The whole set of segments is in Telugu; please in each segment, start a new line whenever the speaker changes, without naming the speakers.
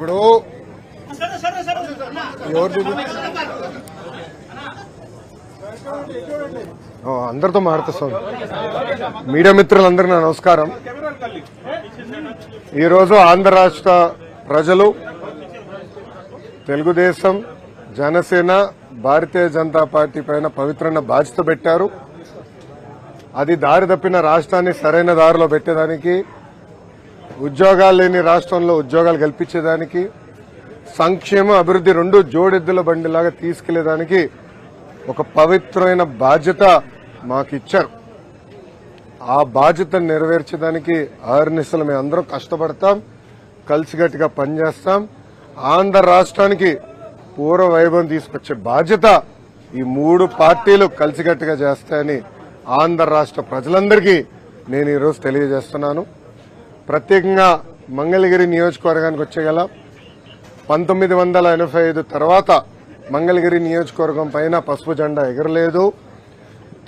ఇప్పుడు అందరితో మాట్లాడుతాం. మీడియా మిత్రులందరికీ నా నమస్కారం. ఈరోజు ఆంధ్ర రాష్ట్ర ప్రజలు తెలుగుదేశం, జనసేన, భారతీయ జనతా పార్టీ పైన పవిత్రమైన బాధ్యత పెట్టారు. అది దారి తప్పిన రాష్ట్రాన్ని సరైన దారిలో పెట్టేదానికి, ఉద్యోగాలు లేని రాష్ట్రంలో ఉద్యోగాలు కల్పించేదానికి, సంక్షేమ అభివృద్ధి రెండు జోడెద్దుల బండిలాగా తీసుకెళ్లేదానికి ఒక పవిత్రమైన బాధ్యత మాకు ఇచ్చారు. ఆ బాధ్యతను నెరవేర్చడానికి ఆర్నిసలు మేము అందరం కష్టపడతాం, కలిసిగట్టిగా పనిచేస్తాం. ఆంధ్ర రాష్ట్రానికి పూర్వ వైభవం తీసుకొచ్చే బాధ్యత ఈ మూడు పార్టీలు కలిసిగట్టిగా చేస్తాయని ఆంధ్ర రాష్ట్ర ప్రజలందరికీ నేను ఈరోజు తెలియజేస్తున్నాను. ప్రత్యేకంగా మంగళగిరి నియోజకవర్గానికి వచ్చేగల 1985 తర్వాత మంగళగిరి నియోజకవర్గం పైన పసుపు జెండా ఎగరలేదు.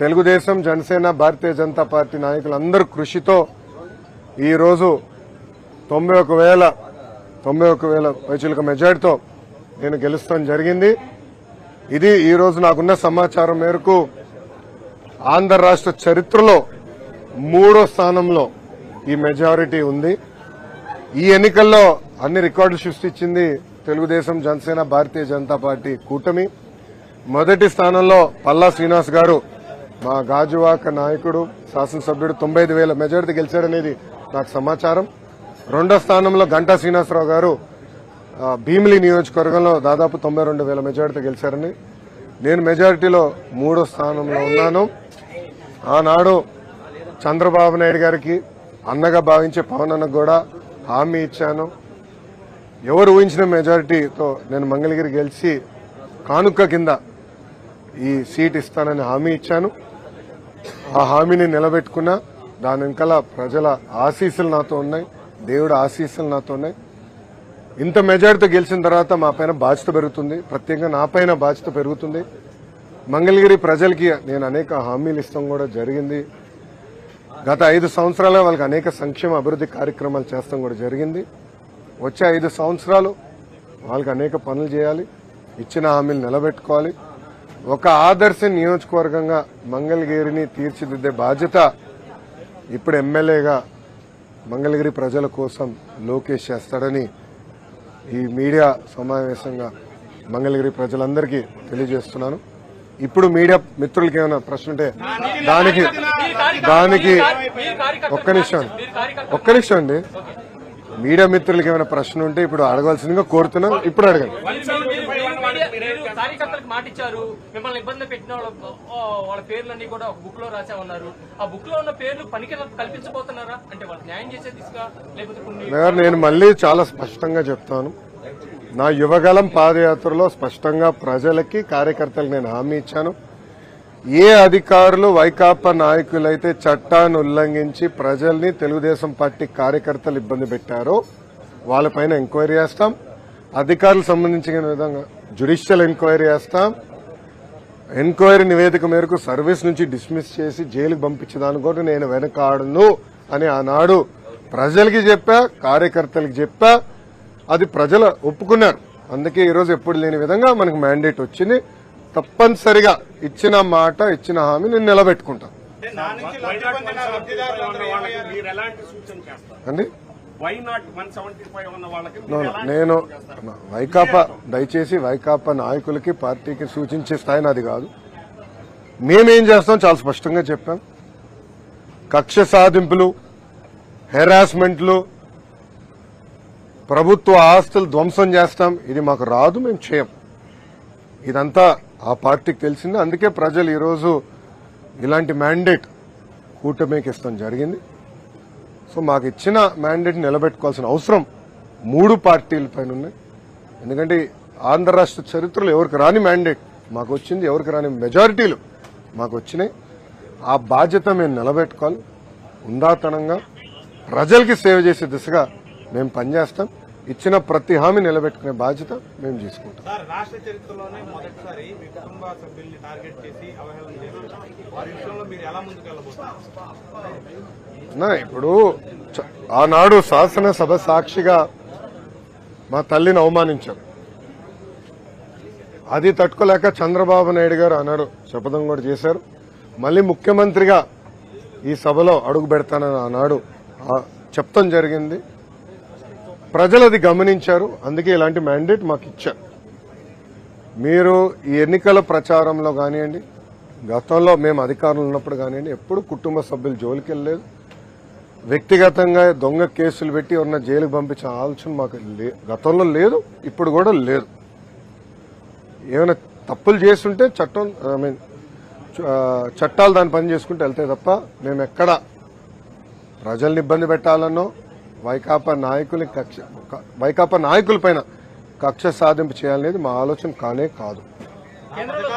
తెలుగుదేశం, జనసేన, భారతీయ జనతా పార్టీ నాయకులందరూ కృషితో ఈరోజు 91,000 పైచిలుక మెజార్టీతో నేను గెలుస్తాం జరిగింది. ఇది ఈరోజు నాకున్న సమాచారం మేరకు ఆంధ్ర రాష్ట్ర చరిత్రలో 3వ స్థానంలో ఈ మెజారిటీ ఉంది. ఈ ఎన్నికల్లో అన్ని రికార్డులు సృష్టించింది తెలుగుదేశం, జనసేన, భారతీయ జనతా పార్టీ కూటమి. మొదటి స్థానంలో పల్లా శ్రీనివాస్ గారు, మా గాజువాక నాయకుడు, శాసనసభ్యుడు 95,000 మెజారిటీ గెలిచారనేది నాకు సమాచారం. రెండో స్థానంలో గంటా శ్రీనివాసరావు గారు భీమిలి నియోజకవర్గంలో దాదాపు 92,000 మెజారిటీ గెలిచారని, నేను మెజారిటీలో 3వ స్థానంలో ఉన్నాను. ఆనాడు చంద్రబాబు నాయుడు గారికి అన్నగా భావించే పవన్ అన్నకు కూడా హామీ ఇచ్చాను. ఎవరు ఊహించిన మెజారిటీతో నేను మంగళగిరి గెలిచి కానుక కింద ఈ సీట్ ఇస్తానని హామీ ఇచ్చాను. ఆ హామీని నిలబెట్టుకున్నా. దాని వెనకాల ప్రజల ఆశీస్సులు నాతో ఉన్నాయి, దేవుడి ఆశీస్సులు నాతో ఉన్నాయి. ఇంత మెజారిటీతో గెలిచిన తర్వాత మా పైన బాధ్యత పెరుగుతుంది, ప్రత్యేకంగా నా పైన బాధ్యత పెరుగుతుంది. మంగళగిరి ప్రజలకి నేను అనేక హామీలు ఇస్తాం కూడా జరిగింది. గత 5 సంవత్సరాలుగా వాళ్ళకి అనేక సంక్షేమ అభివృద్ధి కార్యక్రమాలు చేస్తాం కూడా జరిగింది. వచ్చే 5 సంవత్సరాలు వాళ్ళకి అనేక పనులు చేయాలి, ఇచ్చిన హామీలు నిలబెట్టుకోవాలి. ఒక ఆదర్శ నియోజకవర్గంగా మంగళగిరిని తీర్చిదిద్దే బాధ్యత ఇప్పుడు ఎమ్మెల్యేగా మంగళగిరి ప్రజల కోసం లోకేష్ చేస్తాడని ఈ మీడియా సమావేశంగా మంగళగిరి ప్రజలందరికీ తెలియజేస్తున్నాను. ఇప్పుడు మీడియా మిత్రులకి ఏమైనా ప్రశ్న ఉంటే దానికి ఒక్క నిమిషం అండి. మీడియా మిత్రులకి ఏమైనా ప్రశ్న ఉంటే ఇప్పుడు అడగాల్సిందిగా కోరుతున్నాం. ఇప్పుడు అడగండి.
కార్యకర్తలకు మాట ఇచ్చారు, మిమ్మల్ని ఇబ్బంది పెట్టిన వాళ్ళ పేర్లన్నీ కూడా ఒక బుక్ లో రాసామన్నారు. ఆ బుక్ లో ఉన్న పేర్లు పనికి కల్పించబోతున్నారా? అంటే వాళ్ళకి న్యాయం చేసే దిశగా, లేకపోతే
నేను మళ్ళీ చాలా స్పష్టంగా చెప్తాను. నా యువగలం పాదయాత్రలో స్పష్టంగా ప్రజలకి, కార్యకర్తలకు నేను హామీ ఇచ్చాను. ఏ అధికారులు, వైకాపా నాయకులైతే చట్టాన్ని ఉల్లంఘించి ప్రజల్ని, తెలుగుదేశం పార్టీ కార్యకర్తలు ఇబ్బంది పెట్టారో వాళ్ళపైన ఎంక్వైరీ చేస్తాం. అధికారులకు సంబంధించిన విధంగా జ్యుడిషియల్ ఎంక్వైరీ చేస్తాం. ఎంక్వైరీ నివేదిక మేరకు సర్వీస్ నుంచి డిస్మిస్ చేసి జైలుకు పంపించేదానికి కూడా నేను వెనకాడను అని ఆనాడు ప్రజలకి చెప్పా, కార్యకర్తలకు చెప్పా. అది ప్రజలు ఒప్పుకున్నారు. అందుకే ఈరోజు ఎప్పుడు లేని విధంగా మనకు మ్యాండేట్ వచ్చింది. తప్పనిసరిగా ఇచ్చిన మాట, ఇచ్చిన హామీ నేను నిలబెట్టుకుంటాను అండి. నేను వైకాపా, దయచేసి వైకాపా నాయకులకి, పార్టీకి సూచించే స్థాయి నాది కాదు. మేమేం చేస్తాం చాలా స్పష్టంగా చెప్పాం. కక్ష సాధింపులు, హెరాస్మెంట్లు, ప్రభుత్వ ఆస్తులు ధ్వంసం చేస్తాం, ఇది మాకు రాదు, మేము చేయం. ఇదంతా ఆ పార్టీకి తెలిసింది. అందుకే ప్రజలు ఈరోజు ఇలాంటి మ్యాండేట్ కూటమికి ఇస్తాం జరిగింది. సో మాకు ఇచ్చిన మ్యాండేట్ నిలబెట్టుకోవాల్సిన అవసరం 3 పార్టీల పైన ఉన్నాయి. ఎందుకంటే ఆంధ్ర రాష్ట్ర చరిత్రలో ఎవరికి రాని మ్యాండేట్ మాకు వచ్చింది, ఎవరికి రాని మెజారిటీలు మాకు వచ్చినాయి. ఆ బాధ్యత మేము నిలబెట్టుకోవాలి. ఉందాతనంగా ప్రజలకి సేవ చేసే దిశగా మేము పనిచేస్తాం. ఇచ్చిన ప్రతి హామీ నిలబెట్టుకునే బాధ్యత మేము తీసుకుంటాం.
రాష్ట్ర చరిత్రలోనే మొదటిసారి మీ కుటుంబ సభ్యుల్ని టార్గెట్ చేసి అవహేళన చేశారు. వారి విషయంలో మీరు ఎలా ముందుకు వెళ్ళబోతున్నారు?
ఇప్పుడు ఆనాడు శాసనసభ సాక్షిగా మా తల్లిని అవమానించారు. అది తట్టుకోలేక చంద్రబాబు నాయుడు గారు అన్నాడు, శపథం కూడా చేశారు. మళ్ళీ ముఖ్యమంత్రిగా ఈ సభలో అడుగు పెడతానని ఆనాడు చెప్తాం జరిగింది. ప్రజలు అది గమనించారు. అందుకే ఇలాంటి మ్యాండేట్ మాకు ఇచ్చారు. మీరు ఈ ఎన్నికల ప్రచారంలో కానివ్వండి, గతంలో మేము అధికారంలో ఉన్నప్పుడు కానివ్వండి, ఎప్పుడు కుటుంబ సభ్యులు జోలికి వెళ్ళలేదు. వ్యక్తిగతంగా దొంగ కేసులు పెట్టి ఎవరన్నా జైలుకు పంపించే ఆలోచన మాకు గతంలో లేదు, ఇప్పుడు కూడా లేదు. ఏమైనా తప్పులు చేస్తుంటే చట్టం చట్టాలు దాని పని చేసుకుంటూ వెళ్తాయి తప్ప మేము ఎక్కడ ప్రజల్ని ఇబ్బంది పెట్టాలనో వైకాపా నాయకులపైన కక్ష సాధింపు చేయాలనేది మా ఆలోచన కానే కాదు.
కేంద్రంలో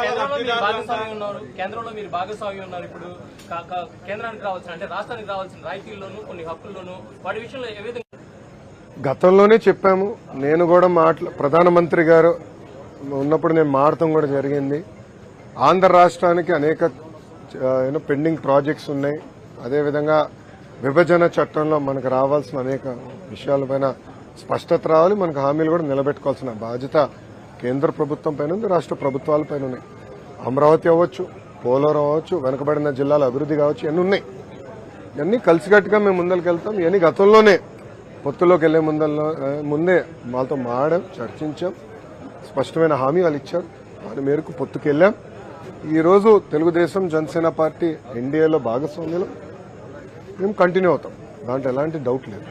మీరు భాగస్వామి ఉన్నారు. ఇప్పుడు కేంద్రానికి రావాల్సిన అంటే రాష్ట్రానికి రావాల్సిన రాయితీల్లోనూ కొన్ని హక్కుల్లోనూ వాటి విషయంలో ఏ విధంగా
గతంలోనే చెప్పాము. నేను కూడా ప్రధానమంత్రి గారు ఉన్నప్పుడు నేను మాట్లాడటం కూడా జరిగింది. ఆంధ్ర రాష్ట్రానికి అనేక పెండింగ్ ప్రాజెక్ట్స్ ఉన్నాయి. అదేవిధంగా విభజన చట్టంలో మనకు రావాల్సిన అనేక విషయాలపైన స్పష్టత రావాలి. మనకు హామీలు కూడా నిలబెట్టుకోవాల్సిన బాధ్యత కేంద్ర ప్రభుత్వం పైన ఉంది, రాష్ట్ర ప్రభుత్వాల పైన ఉన్నాయి. అమరావతి అవ్వచ్చు, పోలవరం అవ్వచ్చు, వెనుకబడిన జిల్లాల అభివృద్ధి కావచ్చు, ఇవన్నీ ఉన్నాయి. ఇవన్నీ కలిసికట్టుగా మేము ముందరికి వెళ్తాం. ఇవన్నీ గతంలోనే పొత్తులోకి వెళ్లే ముందే వాళ్ళతో మాట్లాడాం, చర్చించాం. స్పష్టమైన హామీ వాళ్ళు ఇచ్చారు. దాని మేరకు పొత్తుకెళ్లాం. ఈ రోజు తెలుగుదేశం జనసేన పార్టీ ఎన్డీఏలో భాగస్వామ్యంలో మేము కంటిన్యూ అవుతాం. దాంట్లో ఎలాంటి డౌట్ లేదు.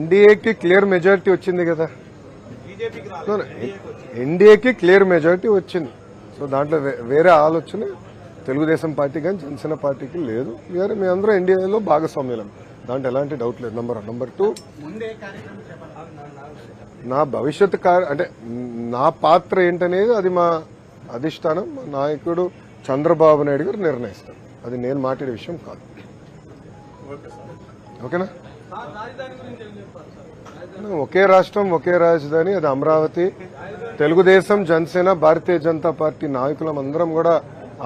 ఎన్డీఏకి క్లియర్ మెజారిటీ వచ్చింది కదా, ఎన్డీఏకి క్లియర్ మెజారిటీ వచ్చింది. సో దాంట్లో వేరే ఆలోచన తెలుగుదేశం పార్టీ కానీ జనసేన పార్టీకి లేదు. మీ అందరూ ఎన్డీఏలో భాగస్వామ్యం, దాంట్లో ఎలాంటి డౌట్ లేదు. నంబర్ 2, నా భవిష్యత్ అంటే నా పాత్ర ఏంటనేది అది మా అధిష్టానం, మా నాయకుడు చంద్రబాబు నాయుడు గారు నిర్ణయిస్తారు. అది నేను మాట్లాడే విషయం కాదు. ఓకేనా? ఒకే రాష్ట్రం ఒకే రాజధాని, అది అమరావతి. తెలుగుదేశం జనసేన భారతీయ జనతా పార్టీ నాయకులం అందరం కూడా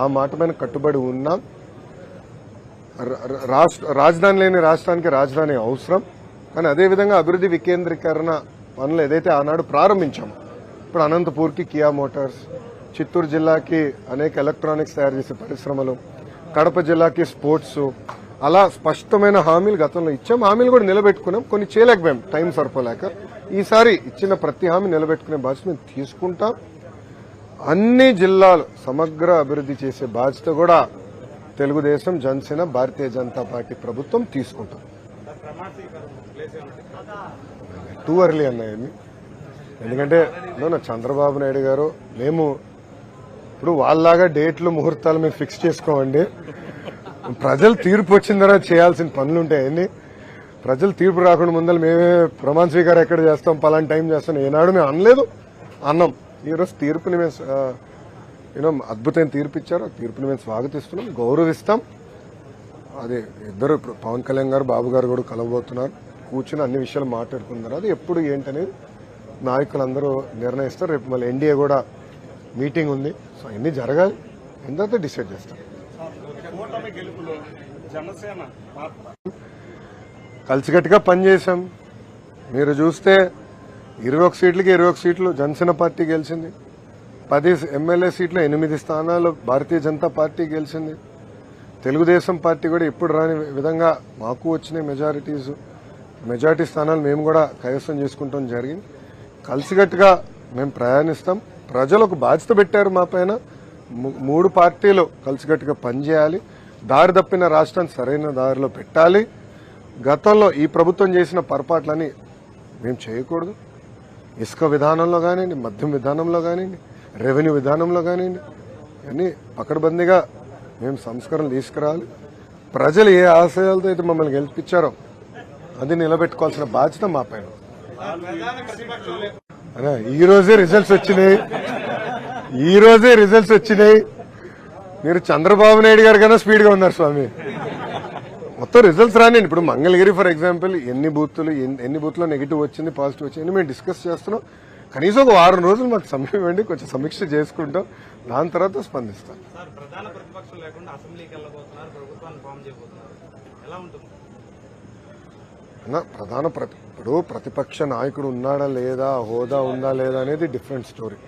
ఆ మాట పైన కట్టుబడి ఉన్నాం. రాజధాని లేని రాష్ట్రానికి రాజధాని అవసరం. కానీ అదేవిధంగా అభివృద్ధి వికేంద్రీకరణ పనులు ఏదైతే ఆనాడు ప్రారంభించామో, ఇప్పుడు అనంతపూర్కి కియా మోటార్స్, చిత్తూరు జిల్లాకి అనేక ఎలక్ట్రానిక్స్ తయారు చేసే పరిశ్రమలు, కడప జిల్లాకి స్పోర్ట్స్, అలా స్పష్టమైన హామీలు గతంలో ఇచ్చాం. హామీలు కూడా నిలబెట్టుకున్నాం. కొన్ని చేయలేకపోయాం, టైం సరిపోలేక. ఈసారి ఇచ్చిన ప్రతి హామీ నిలబెట్టుకునే బాధ్యత మేము తీసుకుంటాం. అన్ని జిల్లాలు సమగ్ర అభివృద్ధి చేసే బాధ్యత కూడా తెలుగుదేశం జనసేన భారతీయ జనతా పార్టీ ప్రభుత్వం తీసుకుంటాం. టూ అర్లీ అన్నాయని, ఎందుకంటే చంద్రబాబు నాయుడు గారు మేము ఇప్పుడు వాళ్ళలాగా డేట్లు ముహూర్తాలు మేము ఫిక్స్ చేసుకోమండి. ప్రజలు తీర్పు వచ్చిన తర్వాత చేయాల్సిన పనులు ఉంటాయని. ప్రజలు తీర్పు రాకుండా ముందర మేమే ప్రమాణ స్వీకారం ఎక్కడ చేస్తాం, పలానా టైం చేస్తాం ఏనాడు మేము అనలేదు, అన్నాం. ఈరోజు తీర్పుని మేము అద్భుతమైన తీర్పు ఇచ్చారు. ఆ తీర్పుని మేము స్వాగతిస్తున్నాం, గౌరవిస్తాం. అది ఇద్దరు పవన్ కళ్యాణ్ గారు, బాబు గారు కూడా కలవబోతున్నారు. కూర్చుని అన్ని విషయాలు మాట్లాడుకున్నారు. అది ఎప్పుడు ఏంటనేది నాయకులందరూ నిర్ణయిస్తారు. రేపు మళ్ళీ ఎన్డీఏ కూడా మీటింగ్ ఉంది. సో అన్ని జరగాలి, తర్వాత డిసైడ్ చేస్తాం. కలిసికట్టుగా పనిచేశాం. మీరు చూస్తే 21 సీట్లకి 21 సీట్లు జనసేన పార్టీ గెలిచింది. 10 ఎమ్మెల్యే సీట్లు 8 స్థానాలు భారతీయ జనతా పార్టీ గెలిచింది. తెలుగుదేశం పార్టీ కూడా ఇప్పుడు రాని విధంగా మాకు వచ్చిన మెజారిటీ స్థానాలు మేము కూడా కైవసం చేసుకుంటాం జరిగింది. కలిసికట్టుగా మేము ప్రయాణిస్తాం. ప్రజలు ఒక బాధ్యత పెట్టారు మా పైన. 3 పార్టీలు కలిసికట్టుగా పనిచేయాలి. దారి తప్పిన రాష్ట్రాన్ని సరైన దారిలో పెట్టాలి. గతంలో ఈ ప్రభుత్వం చేసిన పొరపాట్లని మేము చేయకూడదు. ఇసుక విధానంలో కానివ్వండి, మద్యం విధానంలో కానివ్వండి, రెవెన్యూ విధానంలో కానివ్వండి, అన్నీ పకడ్బందీగా మేము సంస్కరణలు తీసుకురావాలి. ప్రజలు ఏ ఆశయాలతో అయితే మమ్మల్ని గెలిపించారో అది నిలబెట్టుకోవాల్సిన బాధ్యత మా పైన. ఈ రోజే రిజల్ట్స్ వచ్చినాయి. మీరు చంద్రబాబు నాయుడు గారు కన్నా స్పీడ్ గా ఉన్నారు స్వామి. మొత్తం రిజల్ట్స్ రానివ్వండి. ఇప్పుడు మంగళగిరి ఫర్ ఎగ్జాంపుల్ ఎన్ని బూత్లో నెగిటివ్ వచ్చింది, పాజిటివ్ వచ్చింది మేము డిస్కస్ చేస్తున్నాం. కనీసం ఒక 6 రోజులు మాకు సమయం ఇవ్వండి, కొంచెం సమీక్ష చేసుకుంటాం. దాని తర్వాత స్పందిస్తాం.
ప్రధాన ప్రతిపక్షం లేకుండా అసెంబ్లీకి వెళ్ళబోతున్నారు, ప్రభుత్వాన్ని ఫామ్ చేయబోతున్నారు, ఎలా ఉంటుంది?
ఇప్పుడు ప్రతిపక్ష నాయకుడు ఉన్నాడా లేదా, హోదా ఉందా లేదా అనేది డిఫరెంట్ స్టోరీ.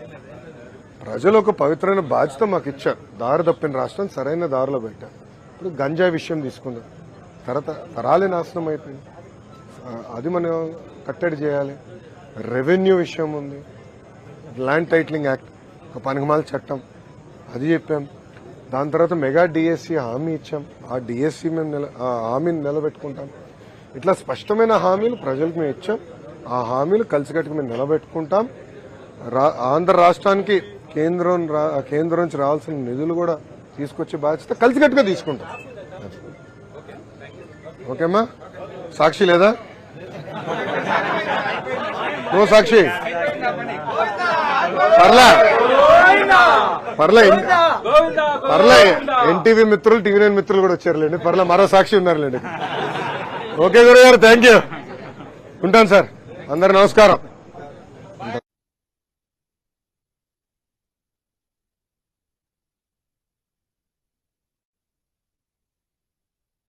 ప్రజలు ఒక పవిత్రమైన బాధ్యత మాకు ఇచ్చారు. దారి తప్పిన రాష్ట్రం సరైన దారిలో పెట్టారు. ఇప్పుడు గంజాయి విషయం తీసుకుందాం. తరాలే నాశనం అయిపోయింది. అది మనం కట్టడి చేయాలి. రెవెన్యూ విషయం ఉంది, ల్యాండ్ టైటిలింగ్ యాక్ట్, ఒక పనికిమాల చట్టం, అది చెప్పాం. దాని తర్వాత మెగా డిఎస్సి హామీ ఇచ్చాం. ఆ డిఎస్సి మేము హామీని నిలబెట్టుకుంటాం. ఇట్లా స్పష్టమైన హామీలు ప్రజలకు మేము ఇచ్చాం. ఆ హామీలు కలిసికట్టుకు మేము నిలబెట్టుకుంటాం. ఆంధ్ర రాష్ట్రానికి కేంద్రం నుంచి రావాల్సిన నిధులు కూడా తీసుకొచ్చే బాధ్యత కలిసికట్టుగా తీసుకుంటాం. ఓకేమ్మా? సాక్షి లేదా? నో సాక్షి? పర్లే ఎన్టీవీ మిత్రులు, టీవీ9 మిత్రులు కూడా వచ్చారులేండి. పర్లే మరో సాక్షి ఉన్నారులేండి. ఓకే గురుగారు, థ్యాంక్ యూ. ఉంటాను సార్. అందరు నమస్కారం.